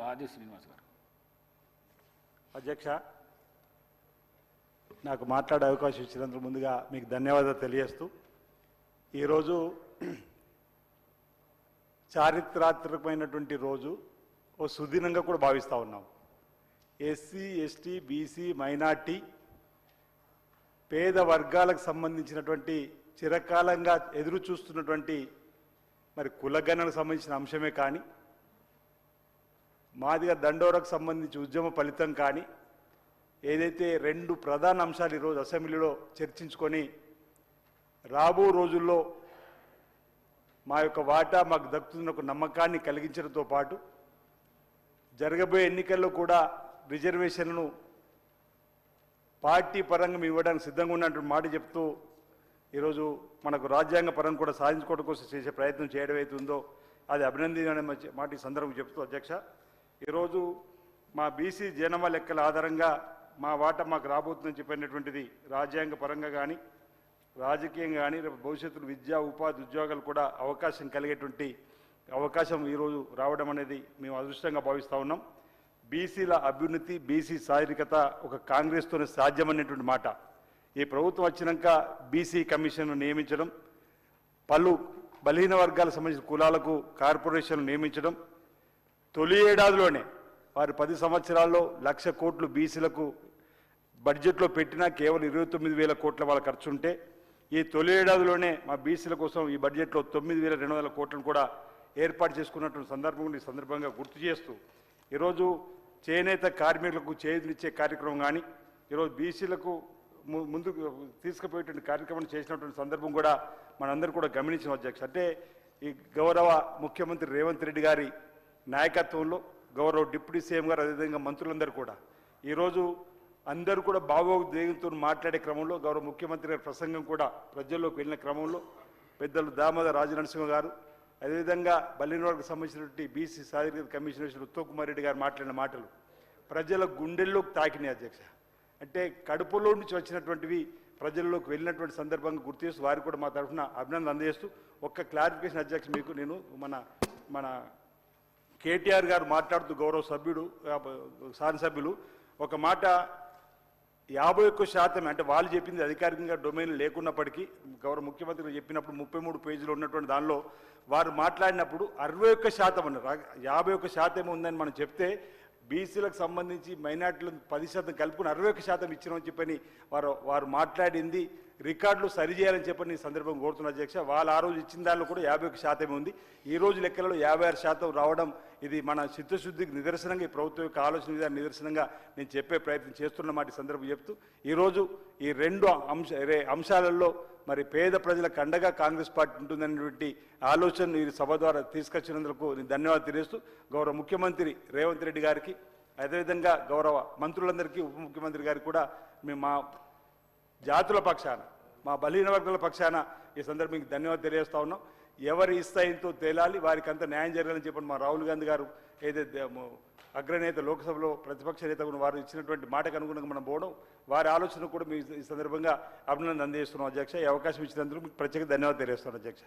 ఆది శ్రీనివాస్ గారు. అధ్యక్ష, నాకు మాట్లాడే అవకాశం ఇచ్చినందుకు ముందుగా మీకు ధన్యవాదాలు తెలియజేస్తూ, ఈరోజు చారిత్రాత్మకమైనటువంటి రోజు ఓ సుదినంగా కూడా భావిస్తూ ఉన్నాం. ఎస్సీ, ఎస్టీ, బీసీ, మైనార్టీ పేద వర్గాలకు సంబంధించినటువంటి చిరకాలంగా ఎదురు చూస్తున్నటువంటి మరి కులగణనకు సంబంధించిన అంశమే కానీ, మాదిగ దండోరకు సంబంధించి ఉద్యమ ఫలితం కానీ, ఏదైతే రెండు ప్రధాన అంశాలు ఈరోజు అసెంబ్లీలో చర్చించుకొని రాబో రోజుల్లో మా యొక్క వాటా మాకు దక్కుతున్న ఒక నమ్మకాన్ని కలిగించడంతో పాటు జరగబోయే ఎన్నికల్లో కూడా రిజర్వేషన్లను పార్టీ పరంగా మేము ఇవ్వడానికి సిద్ధంగా ఉన్నటువంటి మాట చెప్తూ ఈరోజు మనకు రాజ్యాంగ పరంగా కూడా సాధించుకోవడం కోసం చేసే ప్రయత్నం చేయడం అవుతుందో అది అభినందనీయమైన మాట ఈ సందర్భం చెప్తూ, అధ్యక్ష, ఈరోజు మా బీసీ జనాభా లెక్కల ఆధారంగా మా వాటా మాకు రాబోతుందని చెప్పినటువంటిది రాజ్యాంగ పరంగా కానీ రాజకీయంగా కానీ రేపు భవిష్యత్తులో విద్యా ఉపాధి ఉద్యోగాలు కూడా అవకాశం కలిగేటువంటి అవకాశం ఈరోజు రావడం అనేది మేము అదృష్టంగా భావిస్తూ ఉన్నాం. బీసీల అభ్యున్నతి, బీసీ సాధికారత ఒక కాంగ్రెస్తోనే సాధ్యమనేటువంటి మాట. ఈ ప్రభుత్వం వచ్చినాక బీసీ కమిషన్ను నియమించడం, పలు బలహీన వర్గాలకు సంబంధించిన కులాలకు కార్పొరేషన్లు నియమించడం, తొలి ఏడాదిలోనే వారు 10 సంవత్సరాల్లో 1,00,000 కోట్లు బీసీలకు బడ్జెట్లో పెట్టినా కేవలం 29,000 కోట్ల వాళ్ళ ఖర్చు ఉంటే, ఈ తొలి ఏడాదిలోనే మా బీసీల కోసం ఈ బడ్జెట్లో 9,200 కోట్లను కూడా ఏర్పాటు చేసుకున్నటువంటి సందర్భం ఈ సందర్భంగా గుర్తు చేస్తూ, ఈరోజు చేనేత కార్మికులకు చేతులిచ్చే కార్యక్రమం కానీ, ఈరోజు బీసీలకు ముందుకు తీసుకుపోయేటువంటి కార్యక్రమం చేసినటువంటి సందర్భం కూడా మనందరూ కూడా గమనించిన, అధ్యక్ష. అంటే ఈ గౌరవ ముఖ్యమంత్రి రేవంత్ రెడ్డి గారి నాయకత్వంలో గౌరవ డిప్యూటీ సీఎం గారు అదేవిధంగా మంత్రులందరూ కూడా ఈరోజు అందరూ కూడా భావోద్వేగంతో మాట్లాడే క్రమంలో గౌరవ ముఖ్యమంత్రి గారి ప్రసంగం కూడా ప్రజల్లోకి వెళ్ళిన క్రమంలో పెద్దలు దామోదర్ రాజనరసింహ గారు అదేవిధంగా బలహీన వర్గాలకు సంబంధించినటువంటి బీసీ సాధికారత కమిషనర్ ఉత్తమ్ కుమార్ రెడ్డి గారు మాట్లాడిన మాటలు ప్రజల గుండెల్లోకి తాకినాయి, అధ్యక్ష. అంటే కడుపులో నుంచి వచ్చినటువంటివి ప్రజల్లోకి వెళ్ళినటువంటి సందర్భంగా గుర్తు చేస్తూ వారికి కూడా మా తరఫున అభినందనలు అందజేస్తూ, ఒక్క క్లారిఫికేషన్, అధ్యక్ష, మీకు నేను మన కేటీఆర్ గారు మాట్లాడుతూ గౌరవ సభ్యుడు శాసనసభ్యులు ఒక మాట 51% అంటే వాళ్ళు చెప్పింది అధికారికంగా డొమైన్ లేకున్నప్పటికీ గౌరవ ముఖ్యమంత్రి చెప్పినప్పుడు 33 పేజీలు ఉన్నటువంటి దానిలో వారు మాట్లాడినప్పుడు 61% అన్నారు. 51% ఉందని మనం చెప్తే బీసీలకు సంబంధించి మైనార్టీలకు 10% కలుపుకుని 61% ఇచ్చినామని చెప్పని వారు మాట్లాడింది రికార్డులు సరిచేయాలని చెప్పని ఈ సందర్భం కోరుతున్న, అధ్యక్ష. వాళ్ళు ఆ రోజు ఇచ్చిన దానిలో కూడా 51% ఉంది. ఈ రోజు లెక్కలలో 56% రావడం ఇది మన చిత్తశుద్ధికి నిదర్శనంగా, ఈ ప్రభుత్వం యొక్క ఆలోచన విధానం నిదర్శనంగా నేను చెప్పే ప్రయత్నం చేస్తున్నమాట ఈ సందర్భం చెప్తూ, ఈరోజు ఈ రెండు అంశాలలో మరి పేద ప్రజలకు అండగా కాంగ్రెస్ పార్టీ ఉంటుందనేటువంటి ఆలోచన ఈ సభ ద్వారా తీసుకొచ్చినందుకు నేను ధన్యవాదాలు తెలియజేస్తూ, గౌరవ ముఖ్యమంత్రి రేవంత్ రెడ్డి గారికి అదేవిధంగా గౌరవ మంత్రులందరికీ ఉప ముఖ్యమంత్రి గారికి కూడా మేము మా జాతుల పక్షాన మా బలహీన వర్గాల పక్షాన ఈ సందర్భంగా ధన్యవాదాలు తెలియజేస్తా ఉన్నాం. ఎవరి ఇస్తాయంతో తేలాలి, వారికి అంత న్యాయం జరగాలని చెప్పని మా రాహుల్ గాంధీ గారు ఏదైతే అగ్రనేత లోక్సభలో ప్రతిపక్ష నేత వారు ఇచ్చినటువంటి మాటకు అనుగుణంగా మనం పోవడం, వారి ఆలోచన కూడా మీ ఈ సందర్భంగా అభినందన అందజేస్తున్నాం, అధ్యక్ష. ఈ అవకాశం ఇచ్చినందుకు మీకు ప్రత్యేక ధన్యవాదాలు తెలియజేస్తున్నాను, అధ్యక్ష.